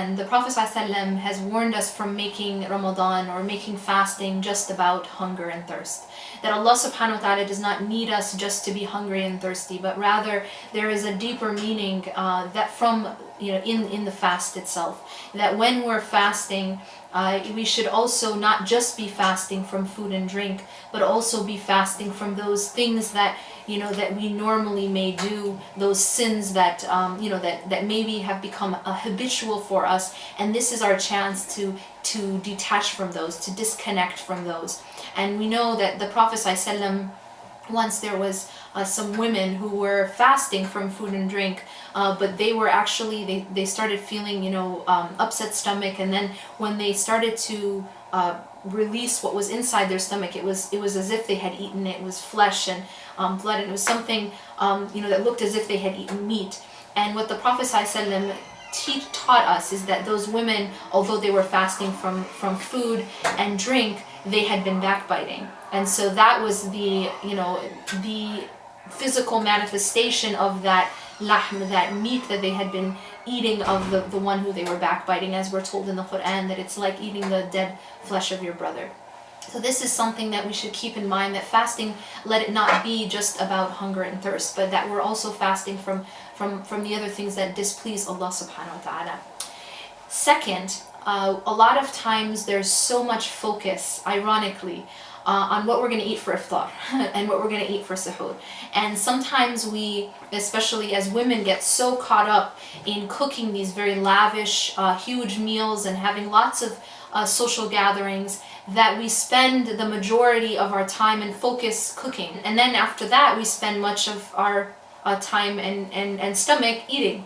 And the Prophet ﷺ has warned us from making Ramadan or making fasting just about hunger and thirst. That Allah subhanahu wa ta'ala does not need us just to be hungry and thirsty, but rather there is a deeper meaning that from in the fast itself. That when we're fasting, we should also not just be fasting from food and drink, but also be fasting from those things that that we normally may do, those sins that that maybe have become habitual for us, and this is our chance to detach from those, to disconnect from those. And we know that the Prophet ﷺ, once there was some women who were fasting from food and drink, but they were actually they started feeling upset stomach, and then when they started to release what was inside their stomach, it was as if they had eaten it. It was flesh and blood, and it was something that looked as if they had eaten meat. And what the Prophet ﷺ taught us is that those women, although they were fasting from food and drink, they had been backbiting. And so that was the physical manifestation of that lahm, that meat that they had been eating of the one who they were backbiting, as we're told in the Quran, that it's like eating the dead flesh of your brother. So this is something that we should keep in mind, that fasting, let it not be just about hunger and thirst, but that we're also fasting from the other things that displease Allah subhanahu wa ta'ala. Second, a lot of times there's so much focus, ironically, on what we're going to eat for iftar and what we're going to eat for suhoor. And sometimes we, especially as women, get so caught up in cooking these very lavish, huge meals and having lots of social gatherings, that we spend the majority of our time and focus cooking. And then after that, we spend much of our time and stomach eating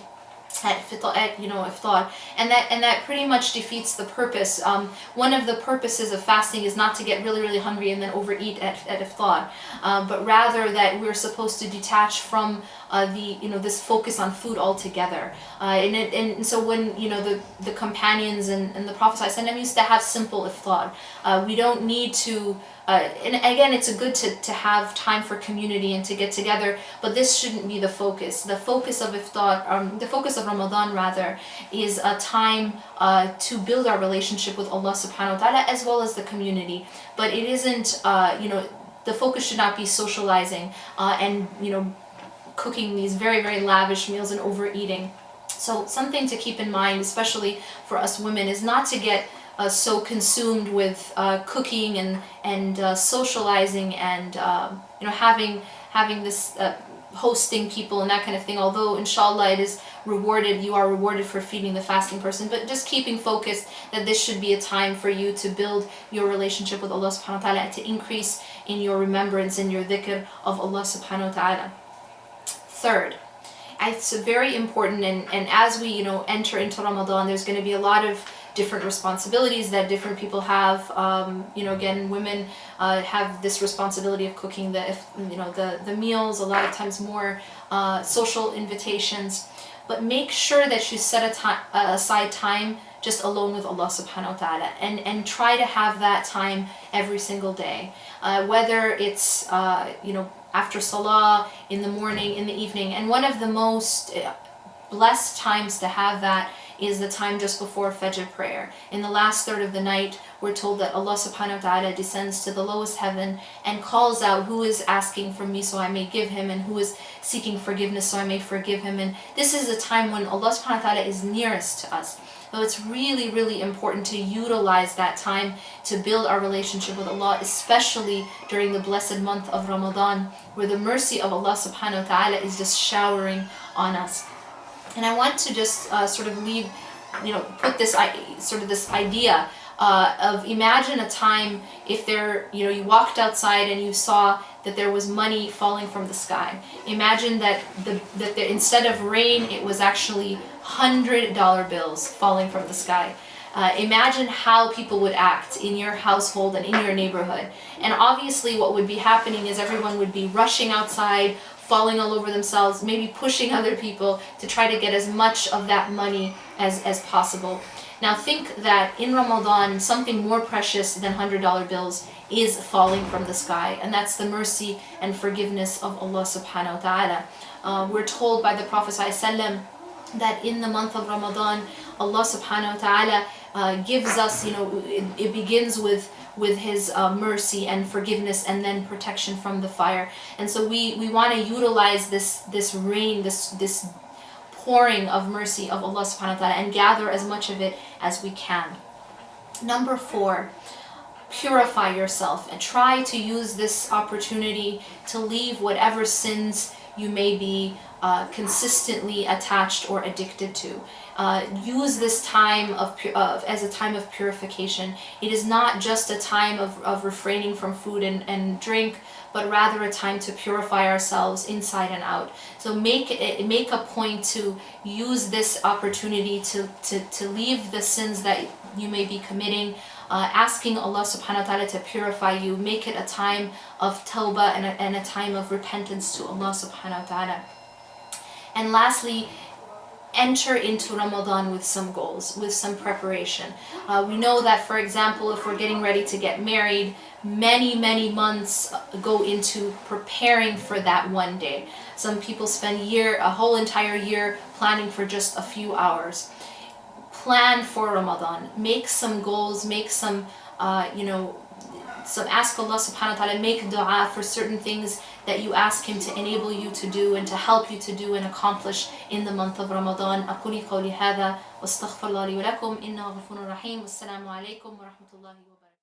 at iftar, and that pretty much defeats the purpose. One of the purposes of fasting is not to get really hungry and then overeat at iftar, but rather that we're supposed to detach from this focus on food altogether. And so when the companions and the Prophet ﷺ used to have simple iftar, we don't need to. And again, it's good to have time for community and to get together, but this shouldn't be the focus. The focus of iftar, the focus of Ramadan rather, is a time to build our relationship with Allah subhanahu wa ta'ala as well as the community. But it isn't, the focus should not be socializing and cooking these very lavish meals and overeating. So something to keep in mind, especially for us women, is not to get so consumed with cooking and socializing and having this hosting people and that kind of thing. Although inshallah it is rewarded, you are rewarded for feeding the fasting person, but just keeping focused that this should be a time for you to build your relationship with Allah subhanahu wa ta'ala and to increase in your remembrance and your dhikr of Allah subhanahu wa ta'ala. Third, it's very important, and as we enter into Ramadan, there's going to be a lot of different responsibilities that different people have. Again, women have this responsibility of cooking the meals, a lot of times more social invitations, but make sure that you set aside time just alone with Allah subhanahu wa ta'ala, and try to have that time every single day, whether it's after salah, in the morning, in the evening. And one of the most blessed times to have that is the time just before Fajr prayer. In the last third of the night, we're told that Allah subhanahu wa ta'ala descends to the lowest heaven and calls out, who is asking from me so I may give him, and who is seeking forgiveness so I may forgive him. And this is a time when Allah subhanahu wa ta'ala is nearest to us. So it's really important to utilize that time to build our relationship with Allah, especially during the blessed month of Ramadan, where the mercy of Allah subhanahu wa ta'ala is just showering on us. And I want to just put this idea of, imagine a time if you walked outside and you saw that there was money falling from the sky. Imagine that instead of rain, it was actually $100 bills falling from the sky. Imagine how people would act in your household and in your neighborhood. And obviously what would be happening is everyone would be rushing outside, falling all over themselves, maybe pushing other people to try to get as much of that money as possible. Now think that in Ramadan, something more precious than $100 bills is falling from the sky, and that's the mercy and forgiveness of Allah subhanahu wa ta'ala. We're told by the Prophet ﷺ that in the month of Ramadan, Allah subhanahu wa ta'ala gives us, it begins with His mercy and forgiveness, and then protection from the fire. And so we want to utilize this rain, this pouring of mercy of Allah subhanahu wa ta'ala, and gather as much of it as we can. Number 4, purify yourself and try to use this opportunity to leave whatever sins you may be consistently attached or addicted to. Use this time as a time of purification. It is not just a time of refraining from food and drink, but rather a time to purify ourselves inside and out. So make a point to use this opportunity to leave the sins that you may be committing, asking Allah subhanahu wa ta'ala to purify you. Make it a time of tawbah and a time of repentance to Allah subhanahu wa ta'ala. And lastly, enter into Ramadan with some goals, with some preparation. We know that, for example, if we're getting ready to get married, many months go into preparing for that one day. Some people spend a whole entire year planning for just a few hours. Plan for Ramadan. Make some goals, make some, ask Allah subhanahu wa ta'ala, make dua for certain things that you ask Him to enable you to do and to help you to do and accomplish in the month of Ramadan. أقول قولي هذا واستغفر الله لي ولكم إنه غفور رحيم. والسلام عليكم ورحمة الله وبركاته.